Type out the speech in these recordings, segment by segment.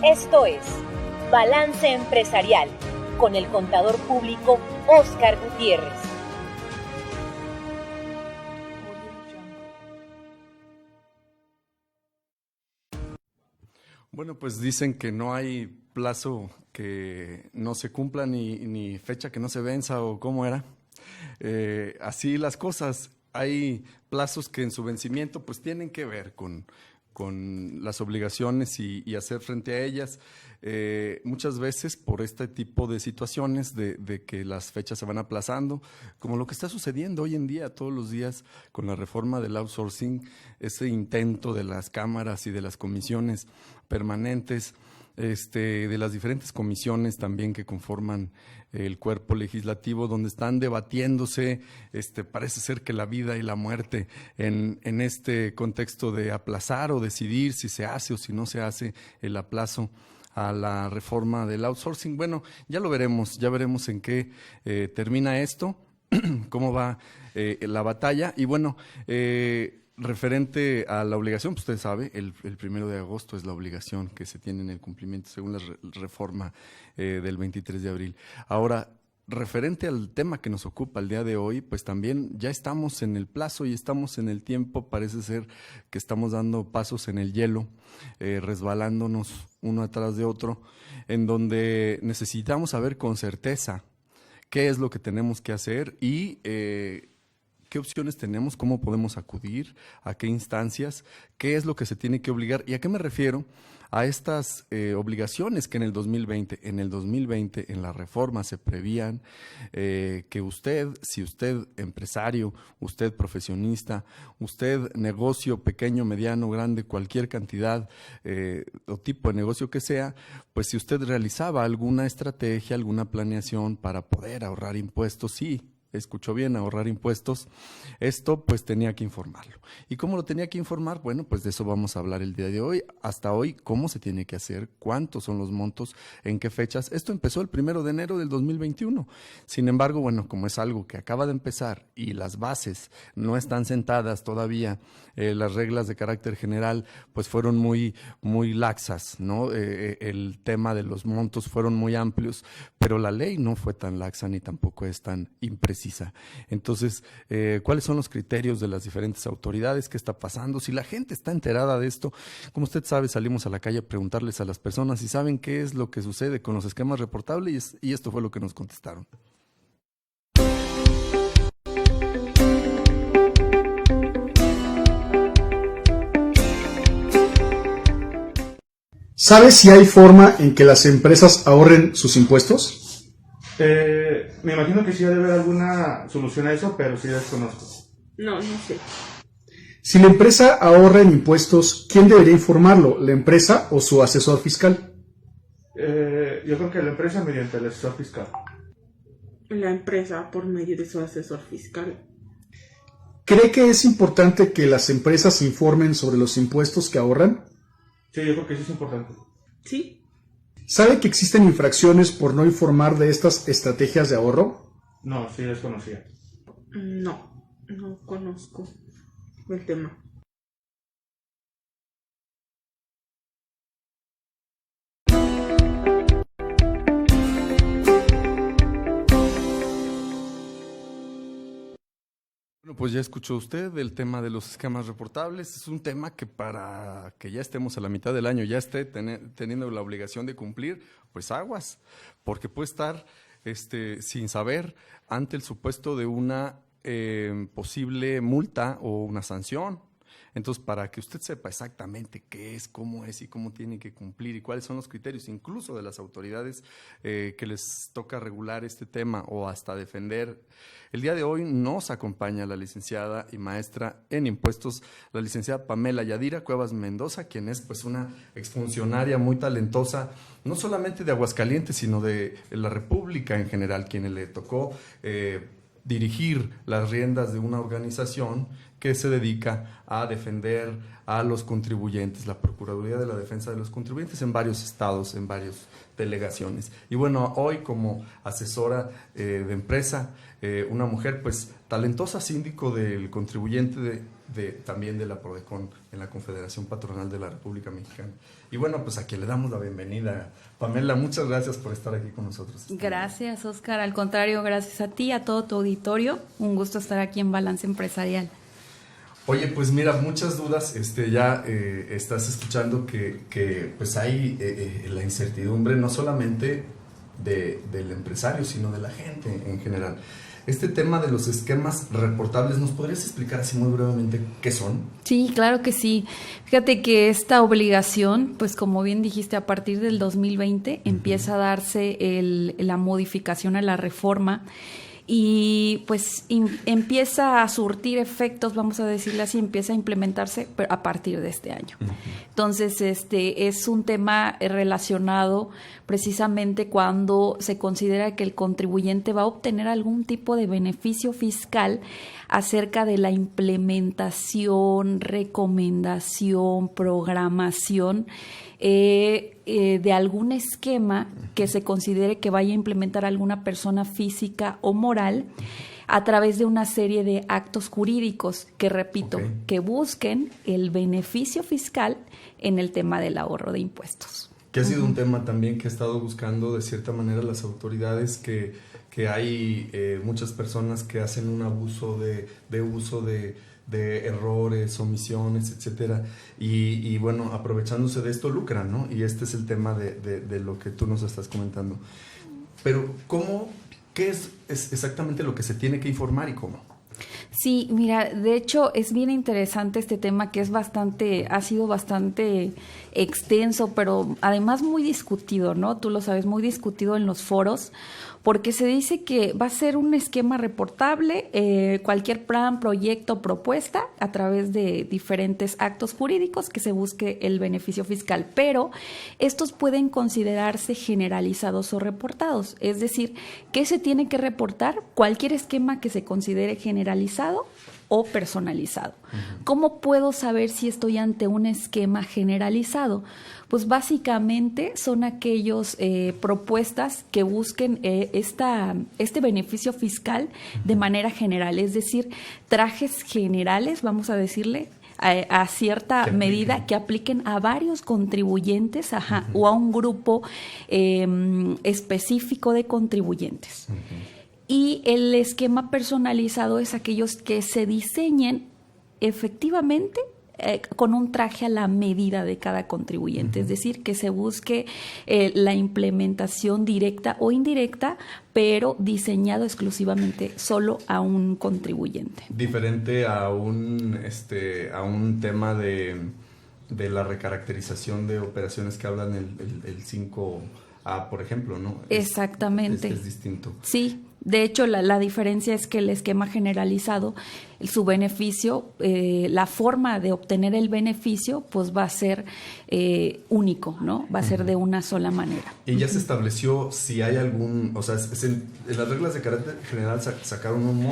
Esto es Balance Empresarial con el contador público Óscar Gutiérrez. Bueno, pues dicen que no hay plazo que no se cumpla ni fecha que no se venza, o cómo era. Así las cosas. Hay plazos que en su vencimiento pues tienen que ver con las obligaciones y hacer frente a ellas. Muchas veces por este tipo de situaciones de que las fechas se van aplazando, como lo que está sucediendo hoy en día, todos los días con la reforma del outsourcing, ese intento de las cámaras y de las comisiones permanentes, de las diferentes comisiones también que conforman el cuerpo legislativo, donde están debatiéndose, parece ser que la vida y la muerte en este contexto de aplazar o decidir si se hace o si no se hace el aplazo a la reforma del outsourcing. Bueno, ya veremos en qué termina esto, cómo va la batalla. Y bueno, referente a la obligación, pues usted sabe, el 1 de agosto es la obligación que se tiene en el cumplimiento según la reforma del 23 de abril. Ahora, referente al tema que nos ocupa el día de hoy, pues también ya estamos en el plazo y estamos en el tiempo. Parece ser que estamos dando pasos en el hielo, resbalándonos uno atrás de otro, en donde necesitamos saber con certeza qué es lo que tenemos que hacer y qué opciones tenemos, cómo podemos acudir, a qué instancias, qué es lo que se tiene que obligar. ¿Y a qué me refiero? A estas obligaciones que en el 2020 en la reforma se prevían, que usted, si usted empresario, usted profesionista, usted negocio pequeño, mediano, grande, cualquier cantidad o tipo de negocio que sea, pues si usted realizaba alguna estrategia, alguna planeación para poder ahorrar impuestos, sí, escuchó bien, ahorrar impuestos, esto pues tenía que informarlo. ¿Y cómo lo tenía que informar? Bueno, pues de eso vamos a hablar el día de hoy. Hasta hoy, ¿cómo se tiene que hacer? ¿Cuántos son los montos? ¿En qué fechas? Esto empezó el 1 de enero del 2021. Sin embargo, bueno, como es algo que acaba de empezar y las bases no están sentadas todavía, las reglas de carácter general pues fueron muy laxas, ¿no? El tema de los montos fueron muy amplios, pero la ley no fue tan laxa ni tampoco es tan imprecisa. Entonces, ¿cuáles son los criterios de las diferentes autoridades? ¿Qué está pasando? Si la gente está enterada de esto, como usted sabe, salimos a la calle a preguntarles a las personas si saben qué es lo que sucede con los esquemas reportables, y esto fue lo que nos contestaron. ¿Sabes si hay forma en que las empresas ahorren sus impuestos? Me imagino que sí debe haber alguna solución a eso, pero sí desconozco. No sé. Si la empresa ahorra en impuestos, ¿quién debería informarlo? ¿La empresa o su asesor fiscal? Yo creo que la empresa mediante el asesor fiscal. La empresa por medio de su asesor fiscal. ¿Cree que es importante que las empresas informen sobre los impuestos que ahorran? Sí, yo creo que sí es importante. Sí. ¿Sabe que existen infracciones por no informar de estas estrategias de ahorro? No, sí desconocía. No conozco el tema. Bueno, pues ya escuchó usted el tema de los esquemas reportables. Es un tema que para que ya estemos a la mitad del año, ya esté teniendo la obligación de cumplir, pues aguas, porque puede estar sin saber ante el supuesto de una posible multa o una sanción. Entonces, para que usted sepa exactamente qué es y cómo tiene que cumplir y cuáles son los criterios, incluso de las autoridades que les toca regular este tema o hasta defender, el día de hoy nos acompaña la licenciada y maestra en impuestos, la licenciada Pamela Yadira Cuevas Mendoza, quien es pues una exfuncionaria muy talentosa, no solamente de Aguascalientes, sino de la República en general, quien le tocó dirigir las riendas de una organización que se dedica a defender a los contribuyentes, la Procuraduría de la Defensa de los Contribuyentes en varios estados, en varias delegaciones. Y bueno, hoy como asesora de empresa, una mujer pues talentosa, síndico del contribuyente también de la PRODECON en la Confederación Patronal de la República Mexicana. Y bueno, pues a quien le damos la bienvenida, Pamela, muchas gracias por estar aquí con nosotros. Gracias, Oscar. Al contrario, gracias a ti, a todo tu auditorio. Un gusto estar aquí en Balance Empresarial. Oye, pues mira, muchas dudas, ya estás escuchando que pues hay la incertidumbre no solamente del empresario, sino de la gente en general. Este tema de los esquemas reportables, ¿nos podrías explicar así muy brevemente qué son? Sí, claro que sí. Fíjate que esta obligación, pues como bien dijiste, a partir del 2020 empieza a darse la modificación a la reforma y pues empieza a surtir efectos, vamos a decirle así, empieza a implementarse a partir de este año. Entonces, es un tema relacionado precisamente cuando se considera que el contribuyente va a obtener algún tipo de beneficio fiscal acerca de la implementación, recomendación, programación de algún esquema que se considere que vaya a implementar alguna persona física o moral a través de una serie de actos jurídicos que, repito, que busquen el beneficio fiscal en el tema del ahorro de impuestos. Que ha sido un tema también que ha estado buscando de cierta manera las autoridades, que hay muchas personas que hacen un abuso de uso de errores, omisiones, etcétera, y bueno, aprovechándose de esto lucran, ¿no? Y este es el tema de lo que tú nos estás comentando. Pero ¿qué es exactamente lo que se tiene que informar y cómo? Sí, mira, de hecho es bien interesante este tema que ha sido bastante extenso, pero además muy discutido, ¿no? Tú lo sabes, muy discutido en los foros, porque se dice que va a ser un esquema reportable, cualquier plan, proyecto, propuesta, a través de diferentes actos jurídicos que se busque el beneficio fiscal, pero estos pueden considerarse generalizados o reportados, es decir, ¿qué se tiene que reportar? Cualquier esquema que se considere generalizado o personalizado. ¿Cómo puedo saber si estoy ante un esquema generalizado? Pues básicamente son aquellos propuestas que busquen este beneficio fiscal de manera general, es decir, trajes generales, vamos a decirle, a cierta medida que apliquen a varios contribuyentes, o a un grupo específico de contribuyentes. Y el esquema personalizado es aquellos que se diseñen efectivamente con un traje a la medida de cada contribuyente, es decir, que se busque la implementación directa o indirecta, pero diseñado exclusivamente solo a un contribuyente. Diferente a un tema de la recaracterización de operaciones que hablan el 5A, por ejemplo, ¿no? Exactamente. Es distinto. Sí. De hecho, la diferencia es que el esquema generalizado, su beneficio, la forma de obtener el beneficio, pues va a ser único, ¿no? Va a ser de una sola manera. Y ya se estableció si hay algún, o sea, en las reglas de carácter general sacaron un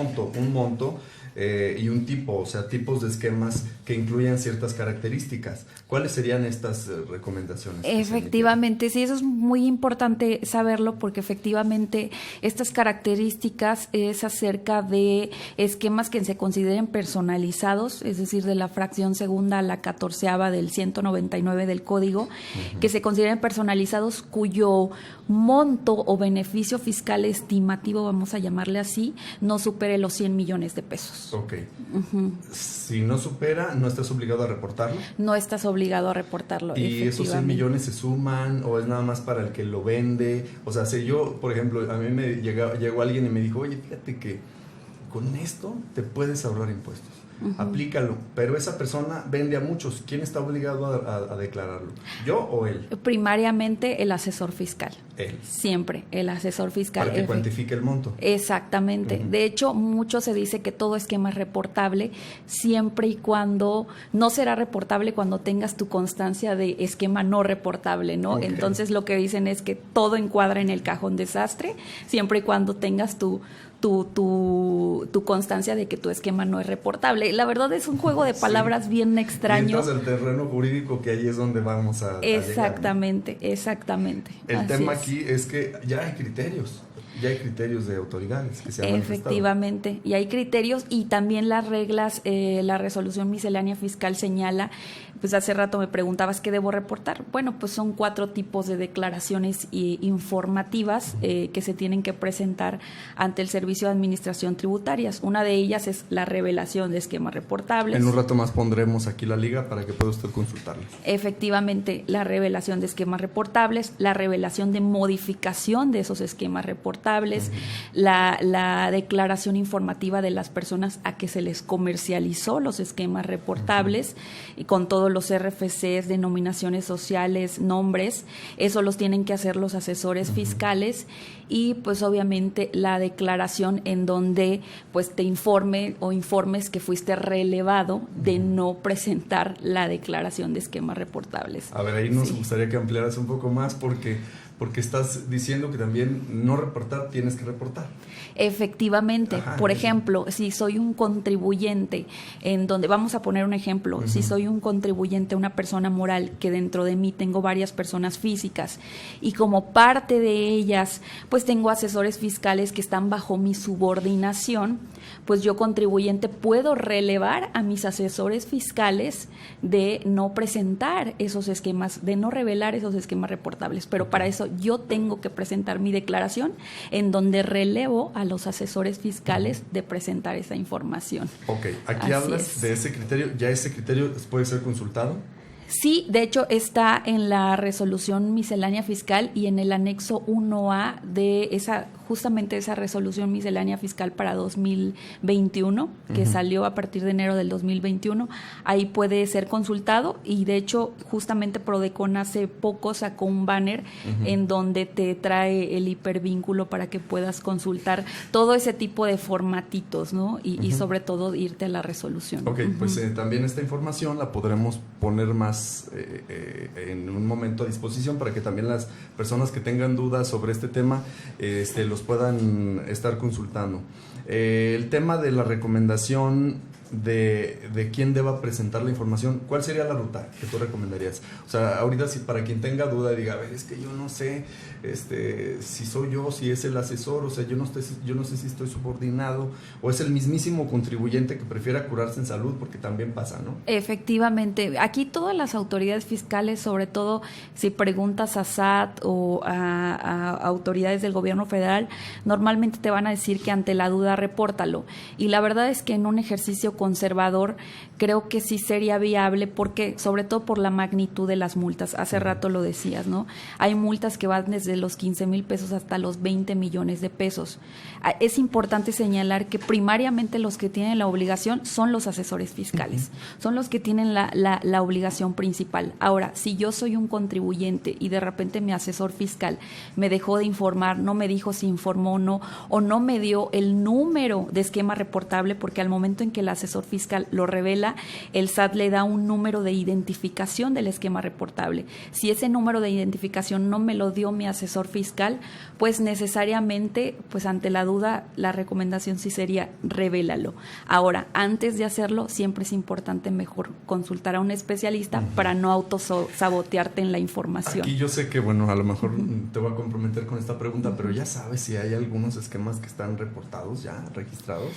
monto y un tipo, o sea, tipos de esquemas que incluyan ciertas características. ¿Cuáles serían estas recomendaciones? Efectivamente, sí, eso es muy importante saberlo, porque efectivamente estas características es acerca de esquemas que se consideren personalizados, es decir, de la fracción segunda a la 14ª del 199 del código, que se consideren personalizados, cuyo monto o beneficio fiscal estimativo, vamos a llamarle así, no supere los 100 millones de pesos. Ok. Si no supera, ¿no estás obligado a reportarlo? No estás obligado a reportarlo. ¿Y esos 100 millones se suman o es nada más para el que lo vende? O sea, si yo, por ejemplo, a mí me llegó alguien y me dijo, oye, fíjate que con esto te puedes ahorrar impuestos. Aplícalo, pero esa persona vende a muchos. ¿Quién está obligado a declararlo? ¿Yo o él? Primariamente el asesor fiscal. Él. Siempre, el asesor fiscal. Para que cuantifique el monto. Exactamente. De hecho, mucho se dice que todo esquema es reportable siempre y cuando no será reportable cuando tengas tu constancia de esquema no reportable, ¿no? Okay. Entonces lo que dicen es que todo encuadra en el cajón desastre siempre y cuando tengas tu constancia de que tu esquema no es reportable. La verdad es un juego de palabras bien extraño. Mientras el terreno jurídico, que ahí es donde vamos a exactamente, llegar, ¿no? exactamente. El tema aquí es que ya hay criterios. Ya hay criterios de autoridades que se han manifestado. Efectivamente, y hay criterios y también las reglas, la resolución miscelánea fiscal señala, pues hace rato me preguntabas qué debo reportar. Bueno, pues son 4 tipos de declaraciones informativas que se tienen que presentar ante el Servicio de Administración Tributarias. Una de ellas es la revelación de esquemas reportables. En un rato más pondremos aquí la liga para que pueda usted consultarlos. Efectivamente, la revelación de esquemas reportables, la revelación de modificación de esos esquemas reportables, la declaración informativa de las personas a que se les comercializó los esquemas reportables y con todos los RFCs, denominaciones sociales, nombres, eso los tienen que hacer los asesores fiscales y pues obviamente la declaración en donde pues te informe o informes que fuiste relevado de no presentar la declaración de esquemas reportables. A ver, ahí nos gustaría que ampliaras un poco más porque estás diciendo que también no reportar, tienes que reportar. Efectivamente, por ejemplo, si soy un contribuyente, en donde vamos a poner un ejemplo, si soy un contribuyente, una persona moral, que dentro de mí tengo varias personas físicas y como parte de ellas, pues tengo asesores fiscales que están bajo mi subordinación, pues yo contribuyente puedo relevar a mis asesores fiscales de no presentar esos esquemas, de no revelar esos esquemas reportables, pero para eso yo tengo que presentar mi declaración en donde relevo a los asesores fiscales de presentar esa información. Ok, aquí hablas de ese criterio, ¿ya ese criterio puede ser consultado? Sí, de hecho está en la resolución miscelánea fiscal y en el anexo 1A de justamente esa resolución miscelánea fiscal para 2021, que salió a partir de enero del 2021, ahí puede ser consultado y de hecho justamente Prodecon hace poco sacó un banner en donde te trae el hipervínculo para que puedas consultar todo ese tipo de formatitos, ¿no? Y sobre todo irte a la resolución. Ok, pues también esta información la podremos poner más en un momento a disposición para que también las personas que tengan dudas sobre este tema los puedan estar consultando. El tema de la recomendación de quién deba presentar la información, ¿cuál sería la ruta que tú recomendarías? O sea, ahorita si para quien tenga duda diga, a ver, es que yo no sé si soy yo, si es el asesor, o sea, yo no sé si estoy subordinado o es el mismísimo contribuyente que prefiera curarse en salud, porque también pasa, ¿no? Efectivamente, aquí todas las autoridades fiscales, sobre todo si preguntas a SAT o a autoridades del gobierno federal, normalmente te van a decir que ante la duda repórtalo, y la verdad es que en un ejercicio conservador creo que sí sería viable, porque sobre todo por la magnitud de las multas, hace rato lo decías, ¿no? Hay multas que van desde los 15,000 pesos hasta los 20 millones de pesos. Es importante señalar que primariamente los que tienen la obligación son los asesores fiscales, son los que tienen la obligación principal. Ahora, si yo soy un contribuyente y de repente mi asesor fiscal me dejó de informar, no me dijo si informó o no me dio el número de esquema reportable, porque al momento en que el asesor fiscal lo revela, el SAT le da un número de identificación del esquema reportable. Si ese número de identificación no me lo dio mi asesor fiscal, pues necesariamente, pues ante la duda, la recomendación sí sería revélalo. Ahora, antes de hacerlo, siempre es importante mejor consultar a un especialista para no autosabotearte en la información. Aquí yo sé que, bueno, a lo mejor te voy a comprometer con esta pregunta, pero ya sabes si hay algunos esquemas que están reportados, ya registrados.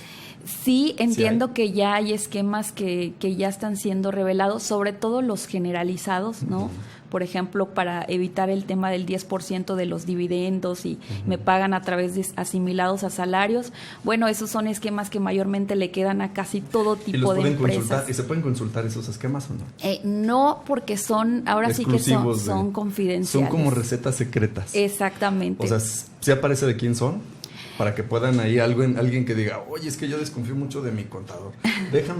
Sí, entiendo que ya hay esquemas que ya están siendo revelados, sobre todo los generalizados, ¿no? Por ejemplo, para evitar el tema del 10% de los dividendos y me pagan a través de asimilados a salarios. Bueno, esos son esquemas que mayormente le quedan a casi todo tipo de empresas. ¿Y se pueden consultar esos esquemas o no? No, porque son, ahora sí que son confidenciales. Son como recetas secretas. Exactamente. O sea, ¿sí aparece de quién son? Para que puedan ahí alguien que diga, oye, es que yo desconfío mucho de mi contador.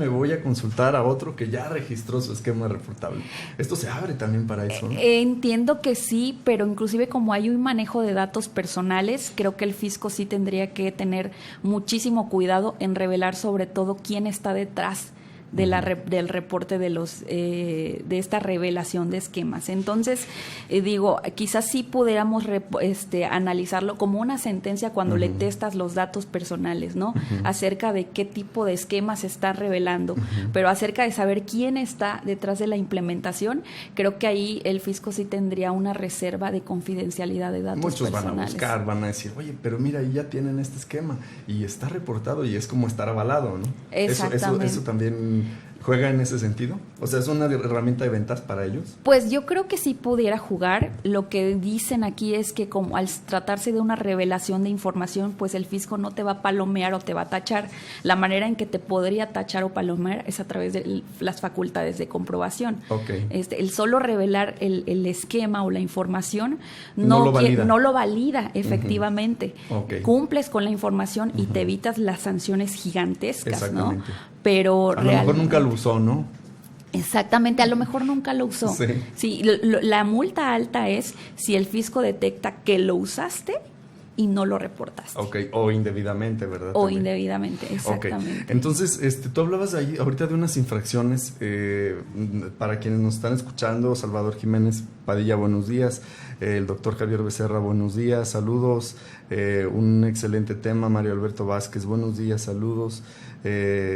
Voy a consultar a otro que ya registró su esquema reportable. Esto se abre también para eso, ¿no? Entiendo que sí, pero inclusive como hay un manejo de datos personales, creo que el fisco sí tendría que tener muchísimo cuidado en revelar sobre todo quién está detrás de del reporte de de esta revelación de esquemas. Entonces, digo, quizás sí pudiéramos analizarlo como una sentencia cuando le testas los datos personales, ¿no? Acerca de qué tipo de esquemas se está revelando, pero acerca de saber quién está detrás de la implementación, creo que ahí el fisco sí tendría una reserva de confidencialidad de datos Muchos personales. van a buscar, van a decir, oye, pero mira, ahí ya tienen este esquema y está reportado y es como estar avalado, ¿no? Exactamente. Eso también juega en ese sentido. O sea, es una herramienta de ventas para ellos. Pues yo creo que sí pudiera jugar. Lo que dicen aquí es que como al tratarse de una revelación de información, pues el fisco no te va a palomear o te va a tachar. La manera en que te podría tachar o palomear es a través de las facultades de comprobación. Okay. El solo revelar el esquema o la información No lo valida efectivamente. Okay. Cumples con la información y te evitas las sanciones gigantescas, ¿no? Pero a lo mejor nunca lo usó, ¿no? Exactamente, a lo mejor nunca lo usó. Sí. Sí, la multa alta es si el fisco detecta que lo usaste y no lo reportaste. Ok, o indebidamente, ¿verdad? O También. indebidamente, exactamente. Okay. Entonces, tú hablabas ahí ahorita de unas infracciones, para quienes nos están escuchando, Salvador Jiménez Padilla, buenos días, el doctor Javier Becerra, buenos días, saludos, un excelente tema, Mario Alberto Vázquez, buenos días, saludos,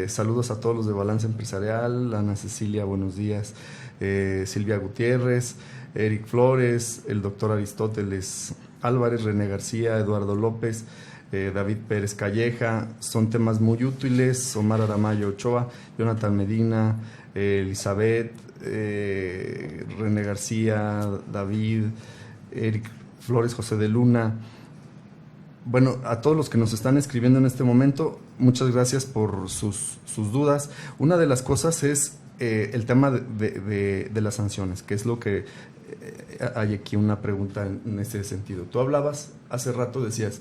saludos a todos los de Balance Empresarial, Ana Cecilia, buenos días, Silvia Gutiérrez, Eric Flores, el doctor Aristóteles Álvarez, René García, Eduardo López, David Pérez Calleja, son temas muy útiles, Omar Aramayo Ochoa, Jonathan Medina, Elizabeth, René García, David, Eric Flores, José de Luna. Bueno, a todos los que nos están escribiendo en este momento, muchas gracias por sus dudas. Una de las cosas es el tema de las sanciones, que es lo que hay aquí una pregunta en ese sentido. Tú hablabas hace rato, decías,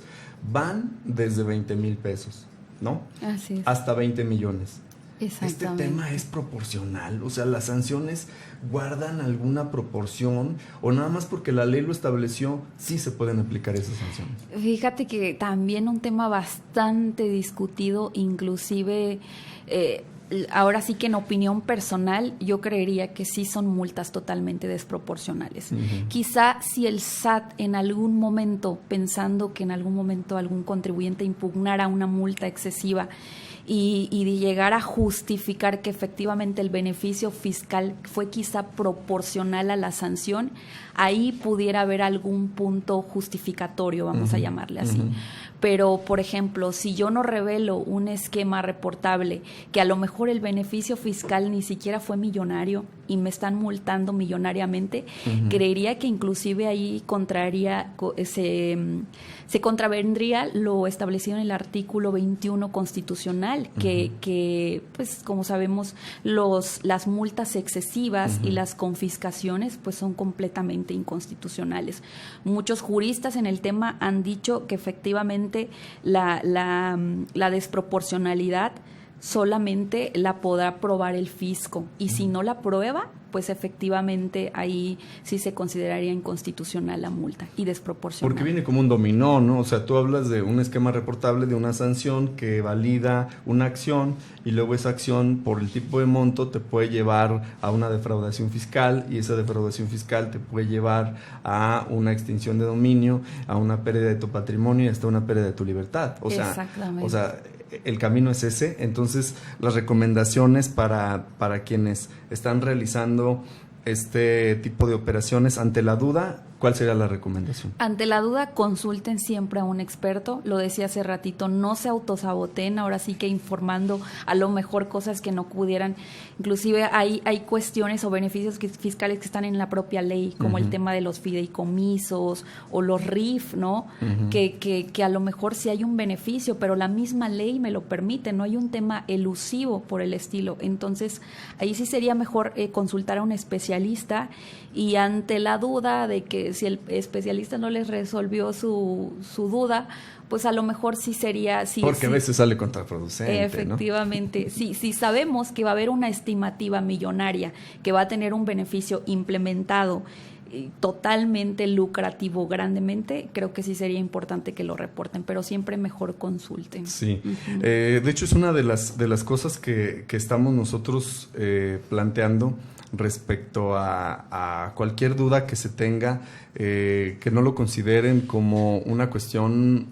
van desde 20,000 pesos, ¿no? Así es. Hasta 20 millones. Este Exactamente. tema es proporcional, o sea, las sanciones guardan alguna proporción o nada más porque la ley lo estableció, sí se pueden aplicar esas sanciones. Fíjate que también un tema bastante discutido, inclusive ahora sí que en opinión personal yo creería que sí son multas totalmente desproporcionales. Quizá si el SAT en algún momento, pensando que en algún momento algún contribuyente impugnara una multa excesiva y de llegar a justificar que efectivamente el beneficio fiscal fue quizá proporcional a la sanción, ahí pudiera haber algún punto justificatorio, vamos a llamarle así. Pero, por ejemplo, si yo no revelo un esquema reportable que a lo mejor el beneficio fiscal ni siquiera fue millonario y me están multando millonariamente, creería que inclusive ahí se contravendría lo establecido en el artículo 21 constitucional, que pues como sabemos las multas excesivas y las confiscaciones pues son completamente inconstitucionales. Muchos juristas en el tema han dicho que efectivamente la desproporcionalidad solamente la podrá probar el fisco y si no la prueba, pues efectivamente ahí sí se consideraría inconstitucional la multa y desproporcional. Porque viene como un dominó, ¿no? O sea, tú hablas de un esquema reportable, de una sanción que valida una acción y luego esa acción por el tipo de monto te puede llevar a una defraudación fiscal y esa defraudación fiscal te puede llevar a una extinción de dominio, a una pérdida de tu patrimonio y hasta una pérdida de tu libertad. Exactamente. O sea, el camino es ese. Entonces, las recomendaciones para quienes están realizando este tipo de operaciones, ante la duda, ¿cuál sería la recomendación? Ante la duda, consulten siempre a un experto. Lo decía hace ratito, no se autosaboteen, ahora sí que informando a lo mejor cosas que no pudieran. Inclusive hay cuestiones o beneficios fiscales que están en la propia ley, como el tema de los fideicomisos o los RIF, ¿no? Que a lo mejor sí hay un beneficio, pero la misma ley me lo permite, no hay un tema elusivo por el estilo. Entonces, ahí sí sería mejor consultar a un especialista y ante la duda de que si el especialista no les resolvió su duda, pues a lo mejor sí sería... Sí, porque a veces sale contraproducente, efectivamente, ¿no? Sí, sabemos que va a haber una estimativa millonaria, que va a tener un beneficio implementado totalmente lucrativo grandemente, creo que sí sería importante que lo reporten, pero siempre mejor consulten. Sí, de hecho es una de las cosas que estamos nosotros planteando respecto a cualquier duda que se tenga, que no lo consideren como una cuestión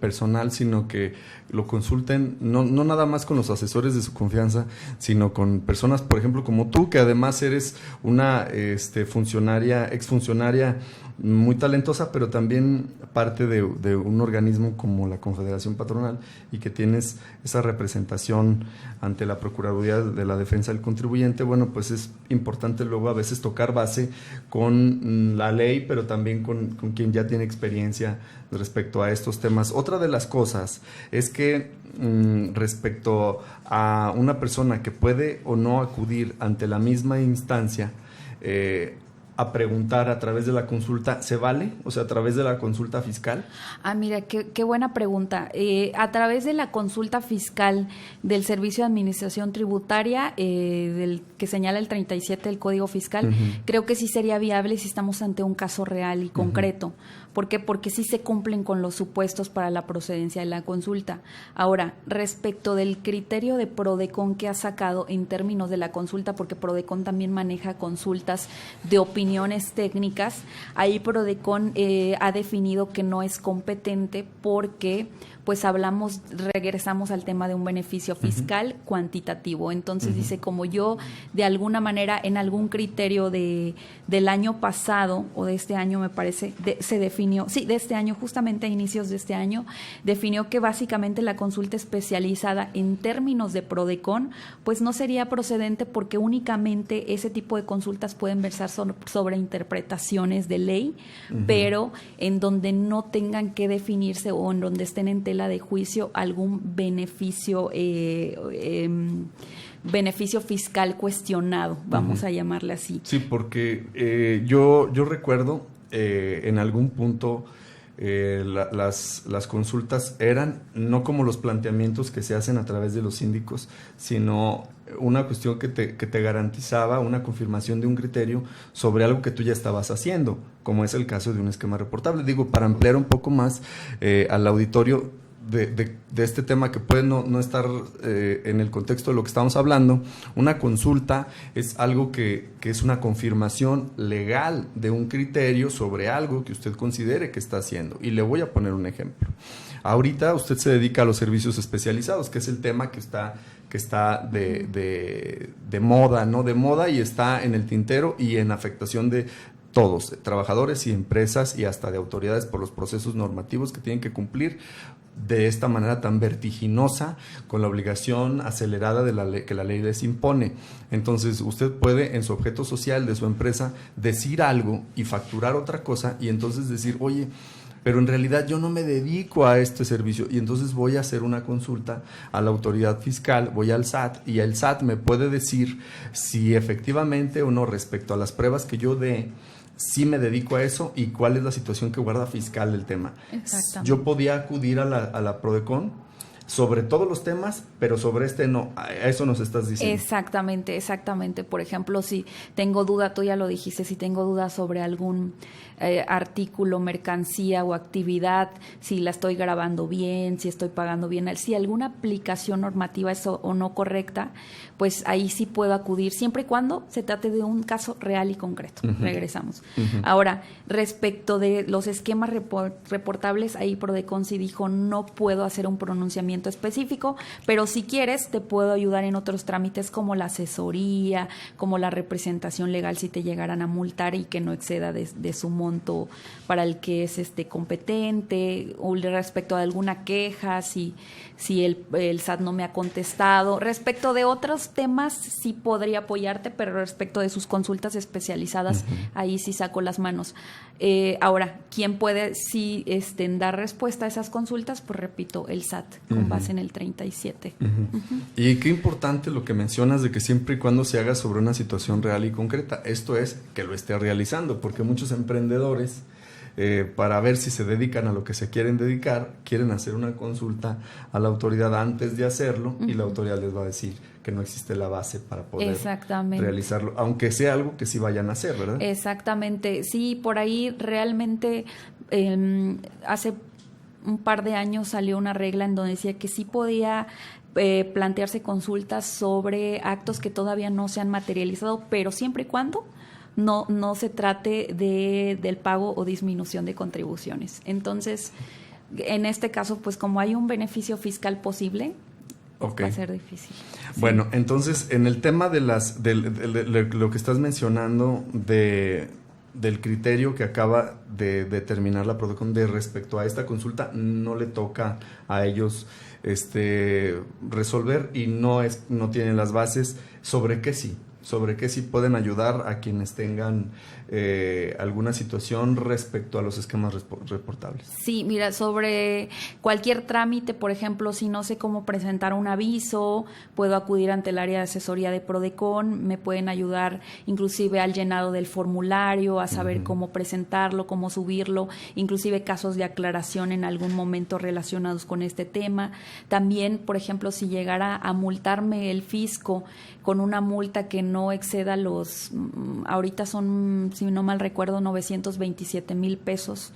personal, sino que lo consulten no nada más con los asesores de su confianza, sino con personas, por ejemplo, como tú, que además eres una exfuncionaria muy talentosa, pero también parte de un organismo como la Confederación Patronal, y que tienes esa representación ante la Procuraduría de la Defensa del Contribuyente. Bueno, pues es importante luego a veces tocar base con la ley, pero también con quien ya tiene experiencia respecto a estos temas. Otra de las cosas es que respecto a una persona que puede o no acudir ante la misma instancia, a preguntar a través de la consulta, ¿se vale? O sea, a través de la consulta fiscal. Mira, qué buena pregunta. A través de la consulta fiscal del Servicio de Administración Tributaria, del que señala el 37 del Código Fiscal, creo que sí sería viable si estamos ante un caso real y concreto. ¿Por qué? Porque sí se cumplen con los supuestos para la procedencia de la consulta. Ahora, respecto del criterio de PRODECON que ha sacado en términos de la consulta, porque PRODECON también maneja consultas de opiniones técnicas, ahí PRODECON ha definido que no es competente porque pues regresamos al tema de un beneficio fiscal uh-huh. cuantitativo. Entonces uh-huh. dice, como yo de alguna manera en algún criterio del año pasado o de este año me parece, se definió, sí, de este año, justamente a inicios de este año, definió que básicamente la consulta especializada en términos de PRODECON, pues no sería procedente porque únicamente ese tipo de consultas pueden versar sobre interpretaciones de ley, uh-huh. pero en donde no tengan que definirse o en donde estén en tela de juicio algún beneficio fiscal cuestionado, vamos uh-huh. a llamarle así. Sí, porque yo recuerdo en algún punto las consultas eran no como los planteamientos que se hacen a través de los síndicos, sino una cuestión que te garantizaba una confirmación de un criterio sobre algo que tú ya estabas haciendo, como es el caso de un esquema reportable. Digo, para ampliar un poco más al auditorio de este tema que puede no estar en el contexto de lo que estamos hablando, una consulta es algo que es una confirmación legal de un criterio sobre algo que usted considere que está haciendo. Y le voy a poner un ejemplo. Ahorita usted se dedica a los servicios especializados, que es el tema que está de moda, ¿no? De moda, y está en el tintero y en afectación de todos, trabajadores y empresas y hasta de autoridades por los procesos normativos que tienen que cumplir de esta manera tan vertiginosa, con la obligación acelerada de la ley, que la ley les impone. Entonces usted puede en su objeto social de su empresa decir algo y facturar otra cosa, y entonces decir, oye, pero en realidad yo no me dedico a este servicio, y entonces voy a hacer una consulta a la autoridad fiscal, voy al SAT, y el SAT me puede decir si efectivamente o no, respecto a las pruebas que yo dé, sí me dedico a eso y cuál es la situación que guarda fiscal del tema. Exactamente. Yo podía acudir a la PRODECON sobre todos los temas, pero sobre este no. A eso nos estás diciendo. Exactamente. Por ejemplo, si tengo duda, tú ya lo dijiste, si tengo duda sobre algún artículo, mercancía o actividad, si la estoy grabando bien, si estoy pagando bien, si alguna aplicación normativa es o no correcta, pues ahí sí puedo acudir, siempre y cuando se trate de un caso real y concreto. Uh-huh. Regresamos. Uh-huh. Ahora, respecto de los esquemas reportables, ahí PRODECON sí dijo, no puedo hacer un pronunciamiento específico, pero si quieres te puedo ayudar en otros trámites como la asesoría, como la representación legal si te llegaran a multar y que no exceda de su monto para el que es competente, o respecto a alguna queja, si el SAT no me ha contestado. Respecto de otros temas sí podría apoyarte, pero respecto de sus consultas especializadas, uh-huh. ahí sí saco las manos. Ahora, ¿quién puede sí dar respuesta a esas consultas? Pues repito, el SAT como con base en el 37. Y qué importante lo que mencionas de que siempre y cuando se haga sobre una situación real y concreta. Esto es, que lo esté realizando, porque muchos emprendedores, para ver si se dedican a lo que se quieren dedicar, quieren hacer una consulta a la autoridad antes de hacerlo, y la autoridad les va a decir que no existe la base para poder realizarlo, aunque sea algo que sí vayan a hacer, ¿verdad? Exactamente, sí, por ahí realmente hace un par de años salió una regla en donde decía que sí podía plantearse consultas sobre actos que todavía no se han materializado, pero siempre y cuando no se trate del pago o disminución de contribuciones. Entonces, en este caso, pues como hay un beneficio fiscal posible, va a ser difícil. Bueno, entonces, en el tema de lo que estás mencionando del criterio que acaba de determinar la Prodecon de respecto a esta consulta, no le toca a ellos resolver, y no tienen las bases sobre qué sí pueden ayudar a quienes tengan alguna situación respecto a los esquemas reportables. Sí, mira, sobre cualquier trámite, por ejemplo, si no sé cómo presentar un aviso, puedo acudir ante el área de asesoría de Prodecon, me pueden ayudar inclusive al llenado del formulario, a saber cómo presentarlo, cómo subirlo, inclusive casos de aclaración en algún momento relacionados con este tema. También, por ejemplo, si llegara a multarme el fisco con una multa que no exceda ahorita son, si no mal recuerdo, 927,000 pesos.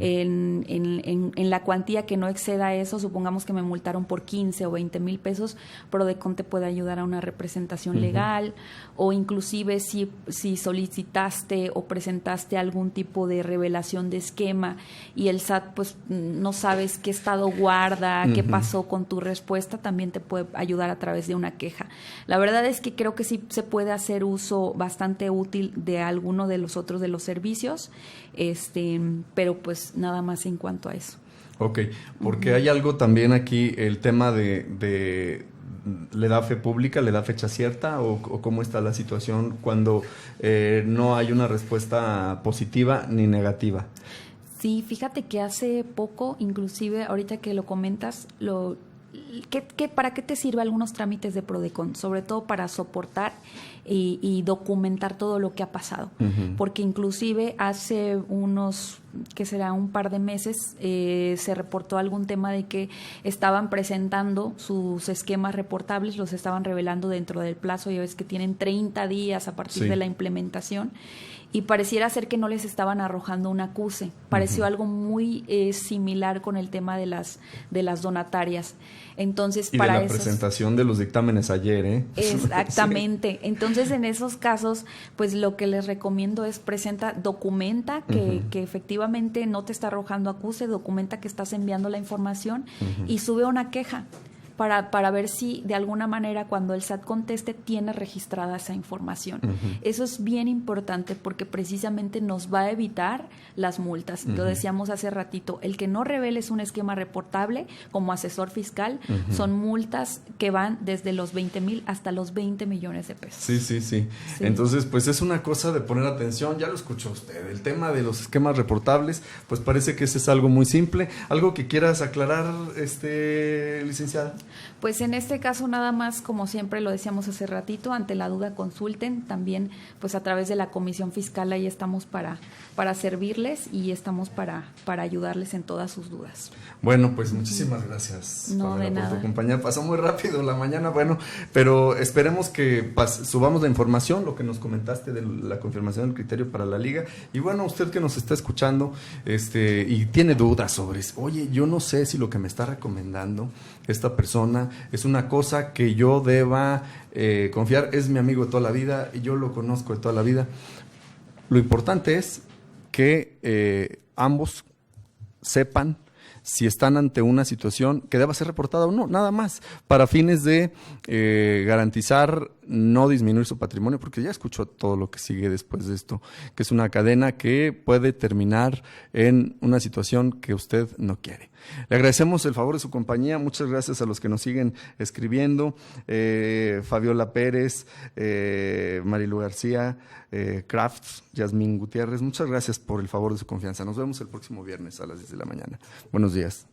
En la cuantía que no exceda eso, supongamos que me multaron por 15 o 20,000 pesos, Prodecon te puede ayudar a una representación legal, o inclusive si solicitaste o presentaste algún tipo de revelación de esquema y el SAT pues no sabes qué estado guarda, qué pasó con tu respuesta, también te puede ayudar a través de una queja. La verdad es que creo que sí se puede hacer uso bastante útil de alguno de los otros de los servicios, pero pues nada más en cuanto a eso. Ok, porque hay algo también aquí, el tema de ¿le da fe pública, le da fecha cierta, o cómo está la situación cuando no hay una respuesta positiva ni negativa? Sí, fíjate que hace poco, inclusive ahorita que lo comentas, ¿para qué te sirve algunos trámites de Prodecon? Sobre todo para soportar y documentar todo lo que ha pasado. Porque inclusive hace un par de meses, se reportó algún tema de que estaban presentando sus esquemas reportables, los estaban revelando dentro del plazo, ya ves que tienen 30 días a partir de la implementación, y pareciera ser que no les estaban arrojando un acuse. Pareció algo muy similar con el tema de las donatarias. Entonces, y para de la presentación de los dictámenes ayer, ¿eh? Exactamente. Entonces, en esos casos, pues lo que les recomiendo es documenta que efectivamente no te está arrojando acuse, documenta que estás enviando la información y sube una queja para ver si de alguna manera cuando el SAT conteste tiene registrada esa información. Eso es bien importante porque precisamente nos va a evitar las multas. Lo decíamos hace ratito, el que no reveles un esquema reportable como asesor fiscal son multas que van desde los 20,000 hasta los 20 millones de pesos. Sí. Entonces, pues es una cosa de poner atención, ya lo escuchó usted, el tema de los esquemas reportables, pues parece que ese es algo muy simple. ¿Algo que quieras aclarar, licenciada? Pues en este caso nada más, como siempre lo decíamos hace ratito, ante la duda consulten, también pues a través de la Comisión Fiscal ahí estamos para servirles y estamos para ayudarles en todas sus dudas. Bueno, pues muchísimas gracias, no, de nada, por tu compañía. Pasó muy rápido la mañana, bueno, pero esperemos que subamos la información, lo que nos comentaste de la confirmación del criterio para la liga, y bueno, usted que nos está escuchando y tiene dudas sobre eso, oye, yo no sé si lo que me está recomendando esta persona es una cosa que yo deba confiar, es mi amigo de toda la vida y yo lo conozco de toda la vida. Lo importante es que ambos sepan si están ante una situación que deba ser reportada o no, nada más, para fines de garantizar no disminuir su patrimonio, porque ya escuchó todo lo que sigue después de esto, que es una cadena que puede terminar en una situación que usted no quiere. Le agradecemos el favor de su compañía, muchas gracias a los que nos siguen escribiendo, Fabiola Pérez, Marilu García, Crafts, Yasmín Gutiérrez, muchas gracias por el favor de su confianza. Nos vemos el próximo viernes a las 10 de la mañana. Buenos días.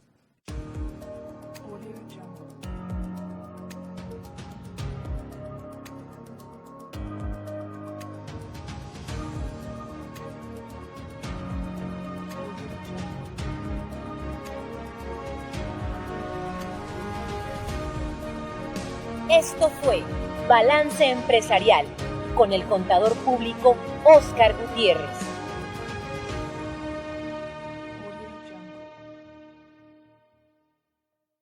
Esto fue Balance Empresarial con el contador público Óscar Gutiérrez.